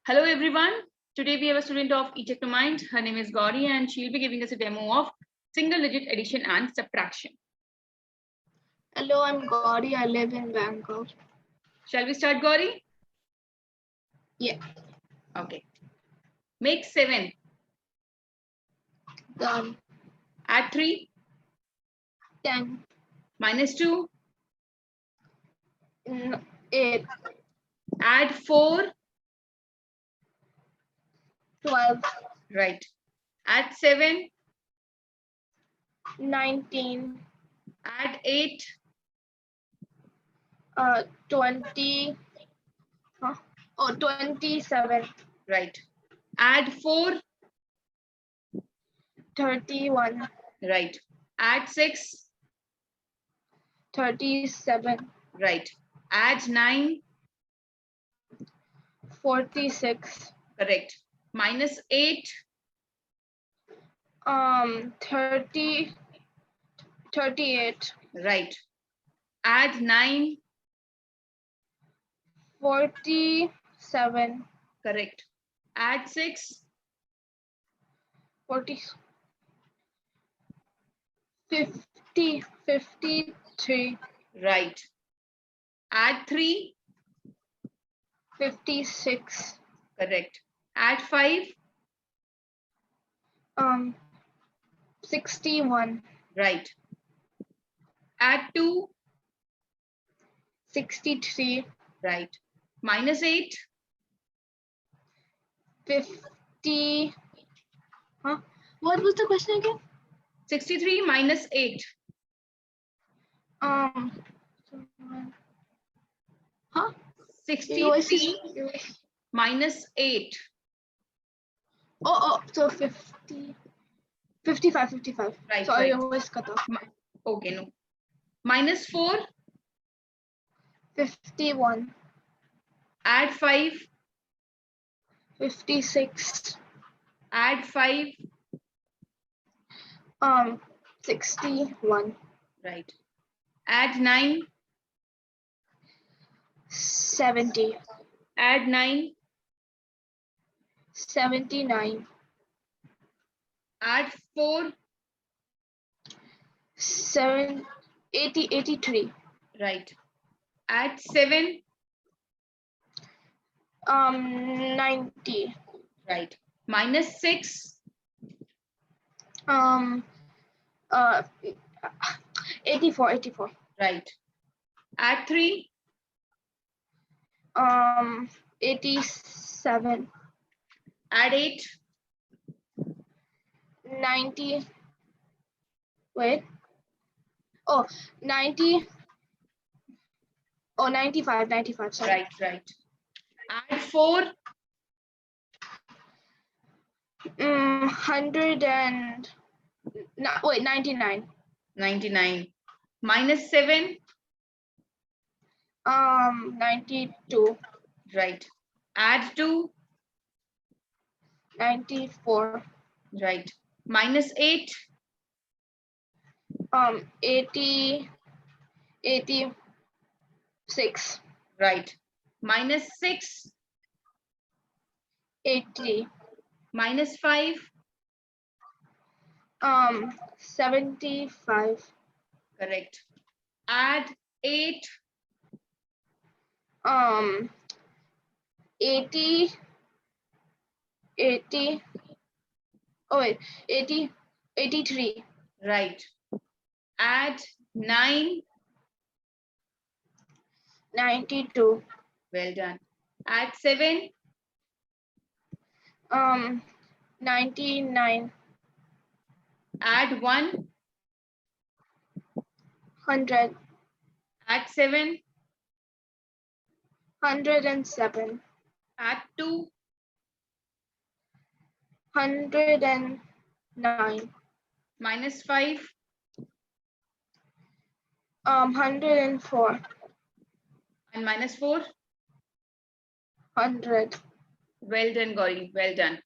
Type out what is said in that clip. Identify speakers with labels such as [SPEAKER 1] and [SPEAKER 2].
[SPEAKER 1] Hello everyone. Today we have a student of e-Techno Mind. Her name is Gauri and she will be giving us a demo of single digit addition and subtraction.
[SPEAKER 2] Hello, I'm Gauri. I live in Bangkok.
[SPEAKER 1] Shall we start, Gauri?
[SPEAKER 2] Yeah.
[SPEAKER 1] Okay. Make 7.
[SPEAKER 2] Done.
[SPEAKER 1] Add 3.
[SPEAKER 2] 10.
[SPEAKER 1] Minus 2.
[SPEAKER 2] 8.
[SPEAKER 1] Add 4.
[SPEAKER 2] 12.
[SPEAKER 1] Right. Add 7.
[SPEAKER 2] 19.
[SPEAKER 1] Add 8.
[SPEAKER 2] 20. 27.
[SPEAKER 1] Right. Add 4.
[SPEAKER 2] 31.
[SPEAKER 1] Right. Add 6.
[SPEAKER 2] 37.
[SPEAKER 1] Right. Add 9.
[SPEAKER 2] 46.
[SPEAKER 1] Correct. Minus 8.
[SPEAKER 2] 38.
[SPEAKER 1] Right. Add 9.
[SPEAKER 2] 47.
[SPEAKER 1] Correct. Add 6.
[SPEAKER 2] 40. 50. 53.
[SPEAKER 1] Right. Add 3.
[SPEAKER 2] 56.
[SPEAKER 1] Correct. Add 5.
[SPEAKER 2] 61.
[SPEAKER 1] Right. Add 2.
[SPEAKER 2] 63.
[SPEAKER 1] Right. Minus 8.
[SPEAKER 2] 50. What was the question again?
[SPEAKER 1] 63 minus 8.
[SPEAKER 2] Huh?
[SPEAKER 1] 63 minus 8.
[SPEAKER 2] So 50. 55. 55.
[SPEAKER 1] Right,
[SPEAKER 2] Sorry,
[SPEAKER 1] right.
[SPEAKER 2] I always cut off.
[SPEAKER 1] Okay, no. Minus 4.
[SPEAKER 2] 51.
[SPEAKER 1] Add 5.
[SPEAKER 2] 56.
[SPEAKER 1] Add 5.
[SPEAKER 2] 61.
[SPEAKER 1] Right. Add 9.
[SPEAKER 2] 70.
[SPEAKER 1] Add 9.
[SPEAKER 2] 79.
[SPEAKER 1] Add 4.
[SPEAKER 2] 83.
[SPEAKER 1] Right. Add 7.
[SPEAKER 2] 90.
[SPEAKER 1] Right. Minus 6.
[SPEAKER 2] 84. 84.
[SPEAKER 1] Right. Add 3.
[SPEAKER 2] 87.
[SPEAKER 1] Add 8.
[SPEAKER 2] 90. Wait. 90. 95. 95. Sorry.
[SPEAKER 1] Right, right. Add 4.
[SPEAKER 2] 100 and wait, 99.
[SPEAKER 1] 99. Minus 7.
[SPEAKER 2] 92.
[SPEAKER 1] Right. Add 2.
[SPEAKER 2] 94.
[SPEAKER 1] Right. Minus 8.
[SPEAKER 2] 80. 86.
[SPEAKER 1] Right. Minus 6.
[SPEAKER 2] 80.
[SPEAKER 1] Minus 5.
[SPEAKER 2] 75.
[SPEAKER 1] Correct. Add 8.
[SPEAKER 2] 80. 80. Oh wait, 80. 83.
[SPEAKER 1] Right. Add 9.
[SPEAKER 2] 92.
[SPEAKER 1] Well done. Add 7.
[SPEAKER 2] 99.
[SPEAKER 1] Add 1.
[SPEAKER 2] 100.
[SPEAKER 1] Add 7.
[SPEAKER 2] 107.
[SPEAKER 1] Add 2.
[SPEAKER 2] 109.
[SPEAKER 1] Minus 5.
[SPEAKER 2] 104.
[SPEAKER 1] And minus 4.
[SPEAKER 2] 100.
[SPEAKER 1] Well done, Gauri. Well done.